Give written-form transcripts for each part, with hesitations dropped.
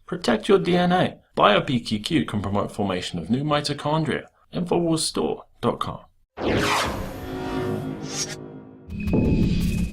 Protect your DNA. BioPQQ can promote formation of new mitochondria. Infowarsstore.com.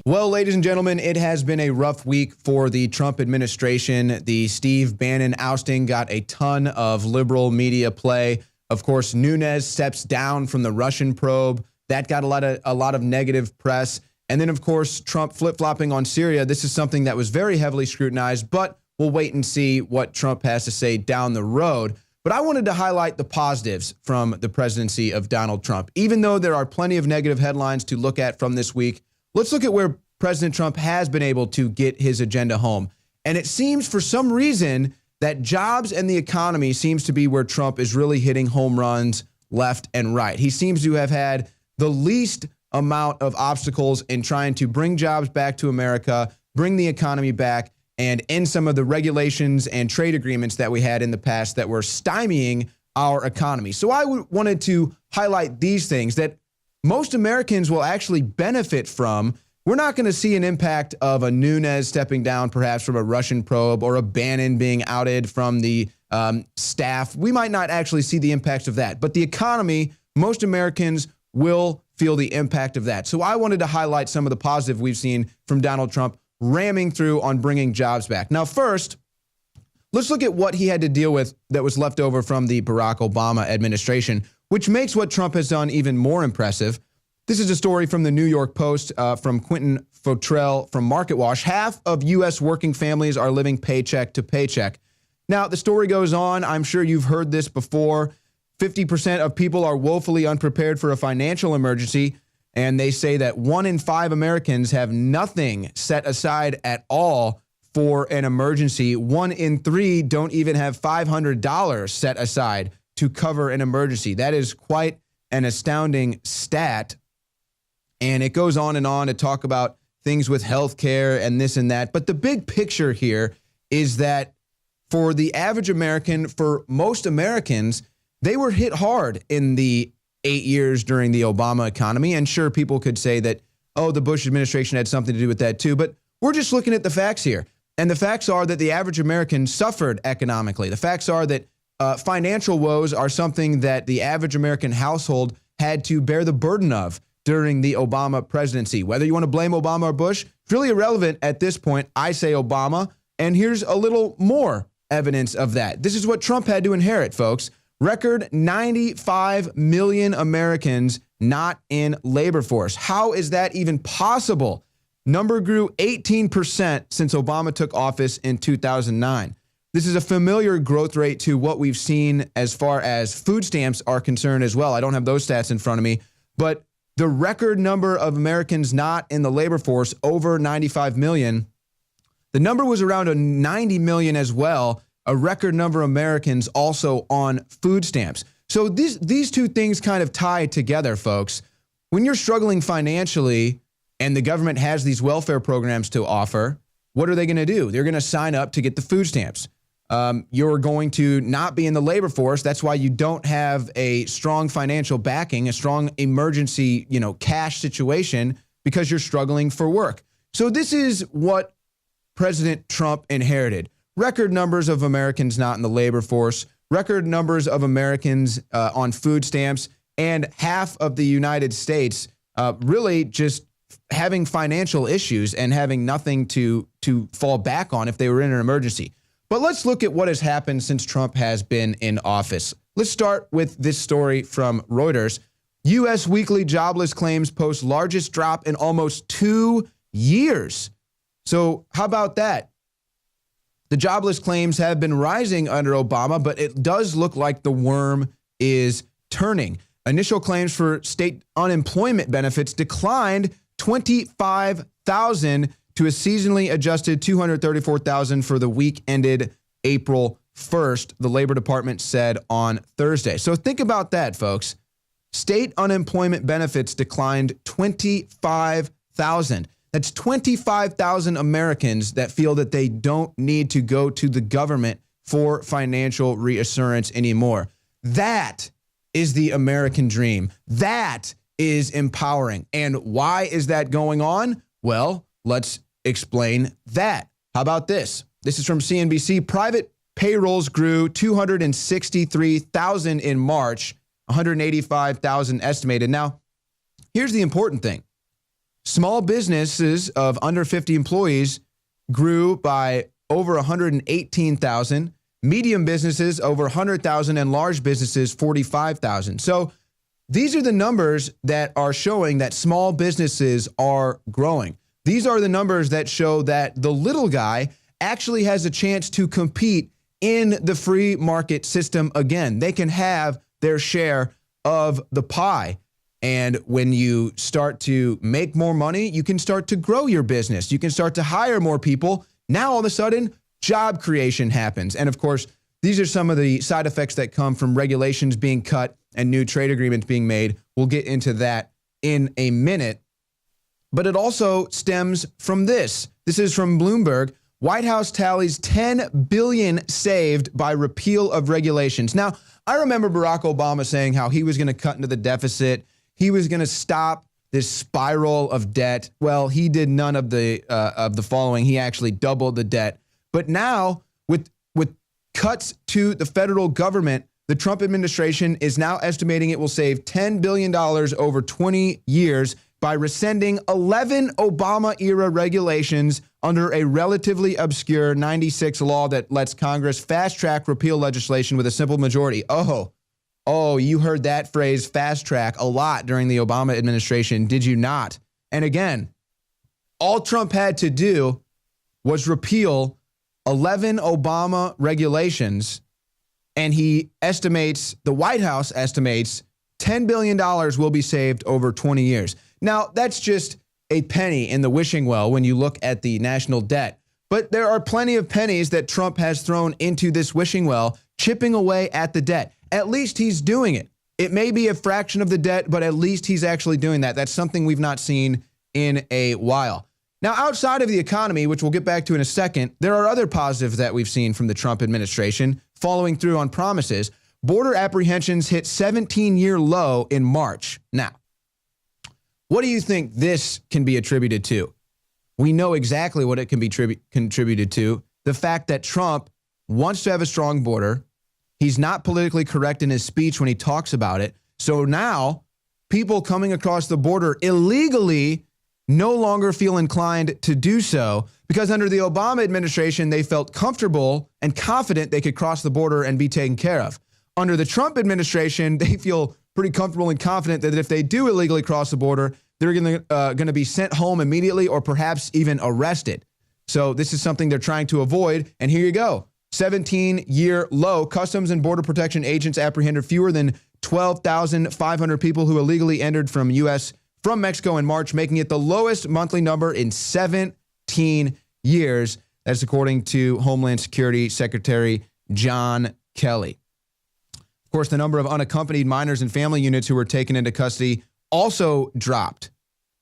Well, ladies and gentlemen, it has been a rough week for the Trump administration. The Steve Bannon ousting got a ton of liberal media play. Of course, Nunes steps down from the Russian probe. That got a lot of negative press. And then, of course, Trump flip-flopping on Syria. This is something that was very heavily scrutinized, but we'll wait and see what Trump has to say down the road. But I wanted to highlight the positives from the presidency of Donald Trump. Even though there are plenty of negative headlines to look at from this week, let's look at where President Trump has been able to get his agenda home. And it seems for some reason that jobs and the economy seems to be where Trump is really hitting home runs left and right. He seems to have had the least amount of obstacles in trying to bring jobs back to America, bring the economy back, and end some of the regulations and trade agreements that we had in the past that were stymieing our economy. So I wanted to highlight these things that most Americans will actually benefit from. We're not going to see an impact of a Nunes stepping down, perhaps from a Russian probe, or a Bannon being outed from the staff. We might not actually see the impacts of that. But the economy, most Americans will feel the impact of that. So I wanted to highlight some of the positive we've seen from Donald Trump ramming through on bringing jobs back. Now, first, let's look at what he had to deal with that was left over from the Barack Obama administration, which makes what Trump has done even more impressive. This is a story from the New York Post from Quentin Fotrell from MarketWatch. Half of U.S. working families are living paycheck to paycheck. Now, the story goes on. I'm sure you've heard this before. 50% of people are woefully unprepared for a financial emergency, and they say that 1 in 5 Americans have nothing set aside at all for an emergency. 1 in 3 don't even have $500 set aside to cover an emergency. That is quite an astounding stat. And it goes on to talk about things with healthcare and this and that. But the big picture here is that for the average American, for most Americans, they were hit hard in the 8 years during the Obama economy. And sure, people could say that, oh, the Bush administration had something to do with that too. But we're just looking at the facts here. And the facts are that the average American suffered economically. The facts are that financial woes are something that the average American household had to bear the burden of during the Obama presidency. Whether you want to blame Obama or Bush, it's really irrelevant at this point. I say Obama, and here's a little more evidence of that. This is what Trump had to inherit, folks. Record 95 million Americans not in labor force. How is that even possible? Number grew 18% since Obama took office in 2009. This is a familiar growth rate to what we've seen as far as food stamps are concerned as well. I don't have those stats in front of me, but the record number of Americans not in the labor force, over 95 million, the number was around 90 million as well, a record number of Americans also on food stamps. So these two things kind of tie together, folks. When you're struggling financially and the government has these welfare programs to offer, what are they going to do? They're going to sign up to get the food stamps. You're going to not be in the labor force. That's why you don't have a strong financial backing, a strong emergency, cash situation, because you're struggling for work. So this is what President Trump inherited. Record numbers of Americans not in the labor force, record numbers of Americans on food stamps, and half of the United States really just having financial issues and having nothing to fall back on if they were in an emergency. But let's look at what has happened since Trump has been in office. Let's start with this story from Reuters. U.S. weekly jobless claims post largest drop in almost 2 years. So how about that? The jobless claims have been rising under Obama, but it does look like the worm is turning. Initial claims for state unemployment benefits declined 25,000 to a seasonally adjusted 234,000 for the week ended April 1st, the Labor Department said on Thursday. So think about that, folks. State unemployment benefits declined 25,000. That's 25,000 Americans that feel that they don't need to go to the government for financial reassurance anymore. That is the American dream. That is empowering. And why is that going on? Well, let's explain that. How about this? This is from CNBC. Private Payrolls grew 263,000 in March, 185,000 estimated. Now, here's the important thing. Small businesses of under 50 employees grew by over 118,000, medium businesses over 100,000, and large businesses 45,000. So these are the numbers that are showing that small businesses are growing. These are the numbers that show that the little guy actually has a chance to compete in the free market system again. They can have their share of the pie. And when you start to make more money, you can start to grow your business. You can start to hire more people. Now, all of a sudden, job creation happens. And of course, these are some of the side effects that come from regulations being cut and new trade agreements being made. We'll get into that in a minute. But it also stems from this. This is from Bloomberg. White House tallies $10 billion saved by repeal of regulations. Now, I remember Barack Obama saying how he was going to cut into the deficit. He was going to stop this spiral of debt. Well, he did none of the following. He actually doubled the debt. But now, with cuts to the federal government, the Trump administration is now estimating it will save $10 billion over 20 years by rescinding 11 Obama-era regulations under a relatively obscure 96 law that lets Congress fast-track repeal legislation with a simple majority. Oh, you heard that phrase, fast track, a lot during the Obama administration, did you not? And again, all Trump had to do was repeal 11 Obama regulations, and he estimates, the White House estimates, $10 billion will be saved over 20 years. Now, that's just a penny in the wishing well when you look at the national debt. But there are plenty of pennies that Trump has thrown into this wishing well, chipping away at the debt. At least he's doing it. It may be a fraction of the debt, but at least he's actually doing that. That's something we've not seen in a while. Now, outside of the economy, which we'll get back to in a second, there are other positives that we've seen from the Trump administration following through on promises. Border apprehensions hit 17-year low in March. Now, what do you think this can be attributed to? We know exactly what it can be contributed to. The fact that Trump wants to have a strong border. He's not politically correct in his speech when he talks about it. So now people coming across the border illegally no longer feel inclined to do so because under the Obama administration, they felt comfortable and confident they could cross the border and be taken care of. Under the Trump administration, they feel pretty comfortable and confident that if they do illegally cross the border, they're going to be sent home immediately or perhaps even arrested. So this is something they're trying to avoid. And here you go. 17-year low. Customs and Border Protection agents apprehended fewer than 12,500 people who illegally entered from Mexico in March, making it the lowest monthly number in 17 years. That's according to Homeland Security Secretary John Kelly. Of course, the number of unaccompanied minors and family units who were taken into custody also dropped.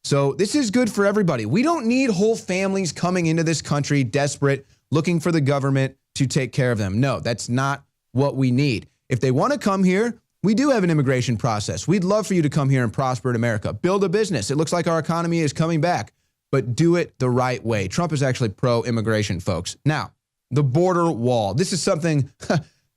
So this is good for everybody. We don't need whole families coming into this country desperate, looking for the government to take care of them. No, that's not what we need. If they want to come here, we do have an immigration process. We'd love for you to come here and prosper in America. Build a business. It looks like our economy is coming back, but do it the right way. Trump is actually pro-immigration, folks. Now, the border wall. This is something,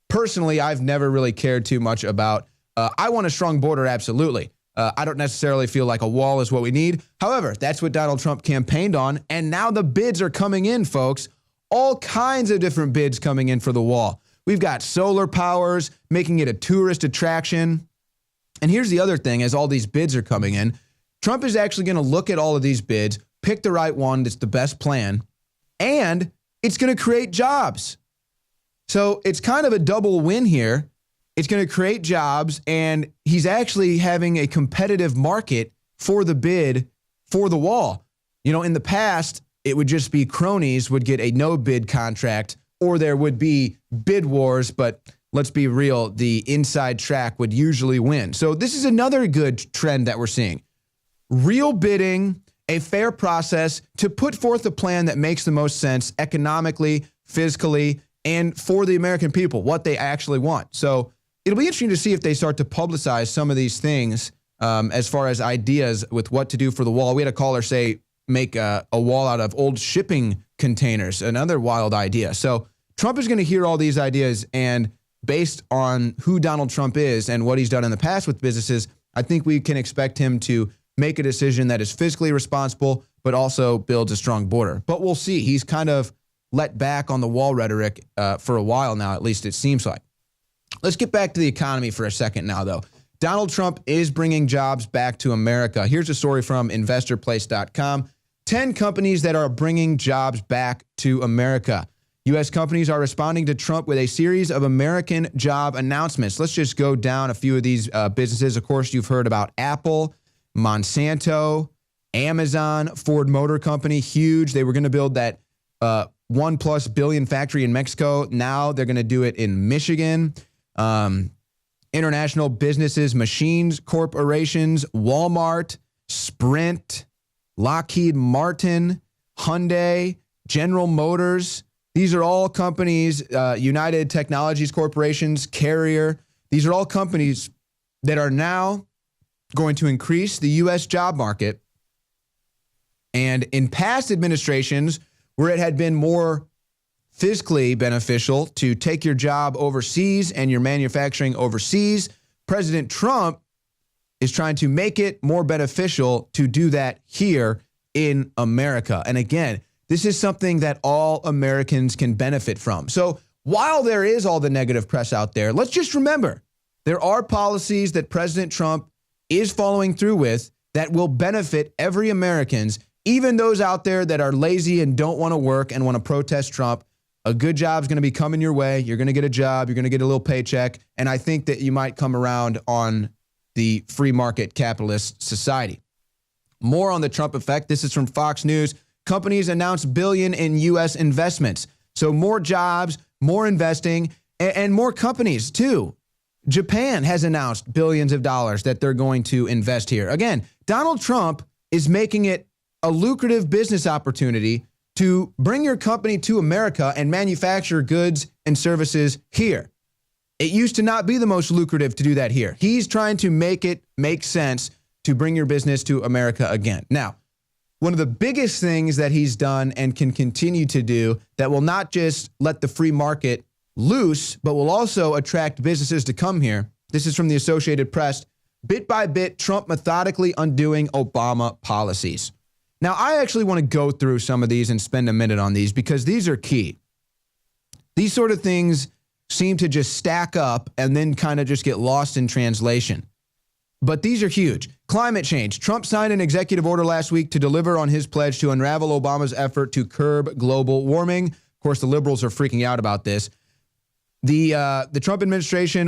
personally, I've never really cared too much about. I want a strong border, absolutely. I don't necessarily feel like a wall is what we need. However, that's what Donald Trump campaigned on, and now the bids are coming in, folks. All kinds of different bids coming in for the wall. We've got solar powers, making it a tourist attraction. And here's the other thing, as all these bids are coming in, Trump is actually going to look at all of these bids, pick the right one that's the best plan, and it's going to create jobs. So it's kind of a double win here. It's going to create jobs, and he's actually having a competitive market for the bid for the wall. You know, in the past, it would just be cronies would get a no-bid contract, or there would be bid wars, but let's be real, the inside track would usually win. So this is another good trend that we're seeing. Real bidding, a fair process to put forth a plan that makes the most sense economically, fiscally, and for the American people, what they actually want. So it'll be interesting to see if they start to publicize some of these things as far as ideas with what to do for the wall. We had a caller say, make a wall out of old shipping containers, another wild idea. So Trump is going to hear all these ideas, and based on who Donald Trump is and what he's done in the past with businesses, I think we can expect him to make a decision that is fiscally responsible, but also builds a strong border. But we'll see. He's kind of let back on the wall rhetoric for a while now, at least it seems like. Let's get back to the economy for a second now, though. Donald Trump is bringing jobs back to America. Here's a story from investorplace.com. 10 companies that are bringing jobs back to America. U.S. companies are responding to Trump with a series of American job announcements. Let's just go down a few of these businesses. Of course, you've heard about Apple, Monsanto, Amazon, Ford Motor Company, huge. They were going to build that $1+ billion factory in Mexico. Now they're going to do it in Michigan. International businesses, Machines Corporations, Walmart, Sprint, Lockheed Martin, Hyundai, General Motors. These are all companies, United Technologies Corporations, Carrier. These are all companies that are now going to increase the U.S. job market. And in past administrations, where it had been more fiscally beneficial to take your job overseas and your manufacturing overseas, President Trump is trying to make it more beneficial to do that here in America. And again, this is something that all Americans can benefit from. So while there is all the negative press out there, let's just remember there are policies that President Trump is following through with that will benefit every Americans, even those out there that are lazy and don't want to work and want to protest Trump. A good job is going to be coming your way. You're going to get a job. You're going to get a little paycheck. And I think that you might come around on the free market capitalist society. More on the Trump effect. This is from Fox News. Companies announce billion in U.S. investments. So more jobs, more investing, and more companies too. Japan has announced billions of dollars that they're going to invest here. Again, Donald Trump is making it a lucrative business opportunity to bring your company to America and manufacture goods and services here. It used to not be the most lucrative to do that here. He's trying to make it make sense to bring your business to America again. Now, one of the biggest things that he's done and can continue to do that will not just let the free market loose, but will also attract businesses to come here. This is from the Associated Press. Bit by bit, Trump methodically undoing Obama policies. Now, I actually want to go through some of these and spend a minute on these because these are key. These sort of things seem to just stack up and then kind of just get lost in translation. But these are huge. Climate change. Trump signed an executive order last week to deliver on his pledge to unravel Obama's effort to curb global warming. Of course, the liberals are freaking out about this. The Trump administration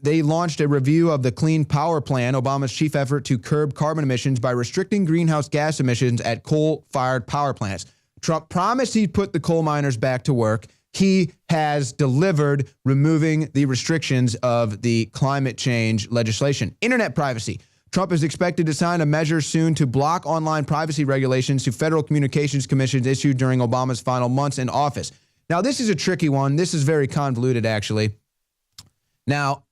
they launched a review of the Clean Power Plan, Obama's chief effort to curb carbon emissions by restricting greenhouse gas emissions at coal-fired power plants. Trump promised he'd put the coal miners back to work. He has delivered, removing the restrictions of the climate change legislation. Internet privacy. Trump is expected to sign a measure soon to block online privacy regulations to Federal Communications Commissions issued during Obama's final months in office. Now, this is a tricky one. This is very convoluted, actually. Now,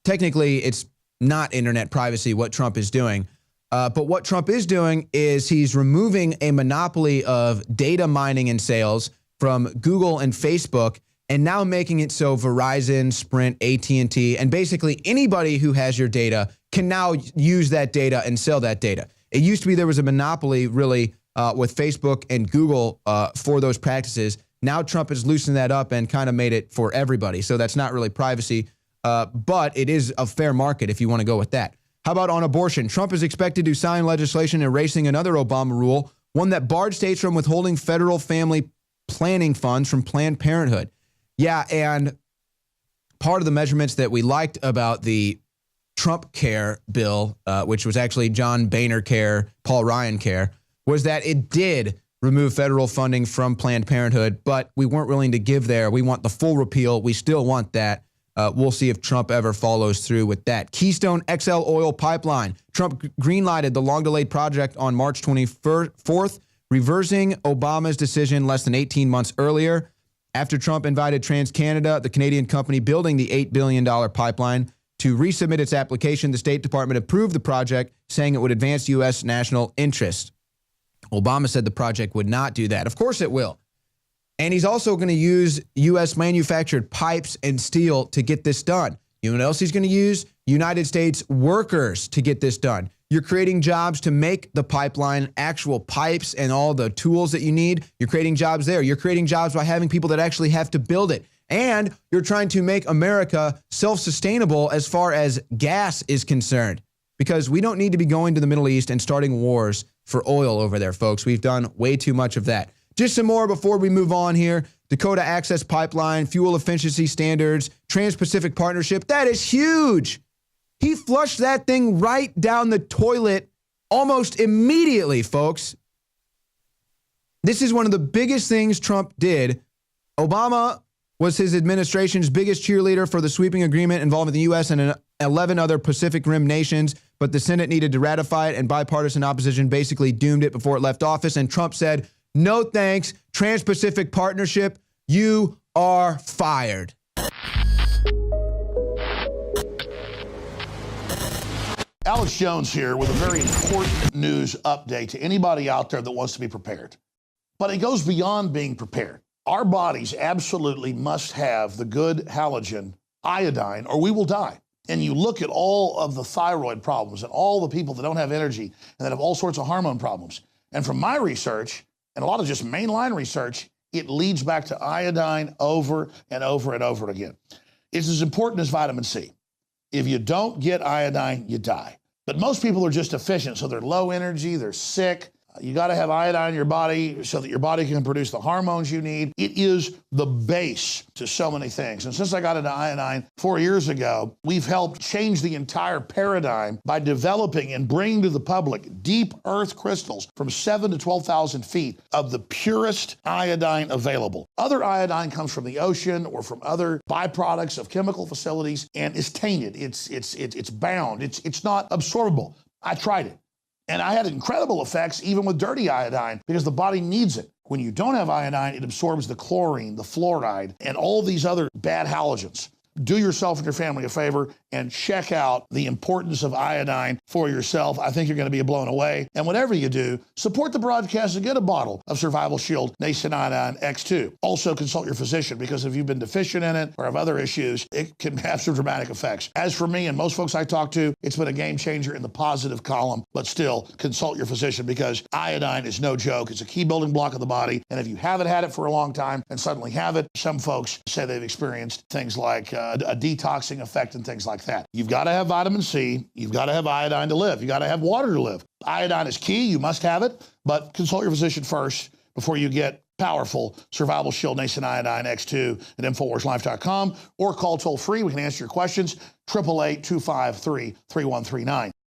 technically, it's not internet privacy, what Trump is doing. But what Trump is doing is he's removing a monopoly of data mining and sales from Google and Facebook, and now making it so Verizon, Sprint, AT&T, and basically anybody who has your data can now use that data and sell that data. It used to be there was a monopoly, really, with Facebook and Google for those practices. Now Trump has loosened that up and kind of made it for everybody. So that's not really privacy, but it is a fair market if you want to go with that. How about on abortion? Trump is expected to sign legislation erasing another Obama rule, one that barred states from withholding federal family planning funds from Planned Parenthood. Yeah, and part of the measurements that we liked about the Trump Care bill, which was actually John Boehner Care, Paul Ryan Care, was that it did remove federal funding from Planned Parenthood, but we weren't willing to give there. We want the full repeal. We still want that. We'll see if Trump ever follows through with that. Keystone XL oil pipeline. Trump greenlighted the long-delayed project on March 24th, reversing Obama's decision less than 18 months earlier. After Trump invited TransCanada, the Canadian company building the $8 billion pipeline, to resubmit its application, the State Department approved the project, saying it would advance U.S. national interest. Obama said the project would not do that. Of course it will. And he's also going to use U.S. manufactured pipes and steel to get this done. You know what else he's going to use? United States workers to get this done. You're creating jobs to make the pipeline actual pipes and all the tools that you need. You're creating jobs there. You're creating jobs by having people that actually have to build it. And you're trying to make America self-sustainable as far as gas is concerned. Because we don't need to be going to the Middle East and starting wars for oil over there, folks. We've done way too much of that. Just some more before we move on here. Dakota Access Pipeline, fuel efficiency standards, Trans-Pacific Partnership. That is huge. He flushed that thing right down the toilet almost immediately, folks. This is one of the biggest things Trump did. Obama was his administration's biggest cheerleader for the sweeping agreement involving the U.S. and 11 other Pacific Rim nations, but the Senate needed to ratify it, and bipartisan opposition basically doomed it before it left office, and Trump said, no thanks, Trans-Pacific Partnership, you are fired. Alex Jones here with a very important news update to anybody out there that wants to be prepared. But it goes beyond being prepared. Our bodies absolutely must have the good halogen iodine or we will die. And you look at all of the thyroid problems and all the people that don't have energy and that have all sorts of hormone problems. And from my research, and a lot of just mainline research, it leads back to iodine over and over and over again. It's as important as vitamin C. If you don't get iodine, you die. But most people are just deficient, so they're low energy, they're sick. You got to have iodine in your body so that your body can produce the hormones you need. It is the base to so many things. And since I got into iodine 4 years ago, we've helped change the entire paradigm by developing and bringing to the public deep earth crystals from 7,000 to 12,000 feet of the purest iodine available. Other iodine comes from the ocean or from other byproducts of chemical facilities and is tainted. It's bound. It's not absorbable. I tried it. And I had incredible effects even with dirty iodine because the body needs it. When you don't have iodine, it absorbs the chlorine, the fluoride, and all these other bad halogens. Do yourself and your family a favor and check out the importance of iodine for yourself. I think you're going to be blown away. And whatever you do, support the broadcast and get a bottle of Survival Shield Nascent Iodine X2. Also consult your physician because if you've been deficient in it or have other issues, it can have some dramatic effects. As for me and most folks I talk to, it's been a game changer in the positive column, but still consult your physician because iodine is no joke. It's a key building block of the body. And if you haven't had it for a long time and suddenly have it, some folks say they've experienced things like a detoxing effect and things like that. You've got to have vitamin C. You've got to have iodine to live. You got to have water to live. Iodine is key. You must have it, but consult your physician first before you get powerful Survival Shield Nascent Iodine X2 at InfoWarsLife.com or call toll free. We can answer your questions, 888-253-3139.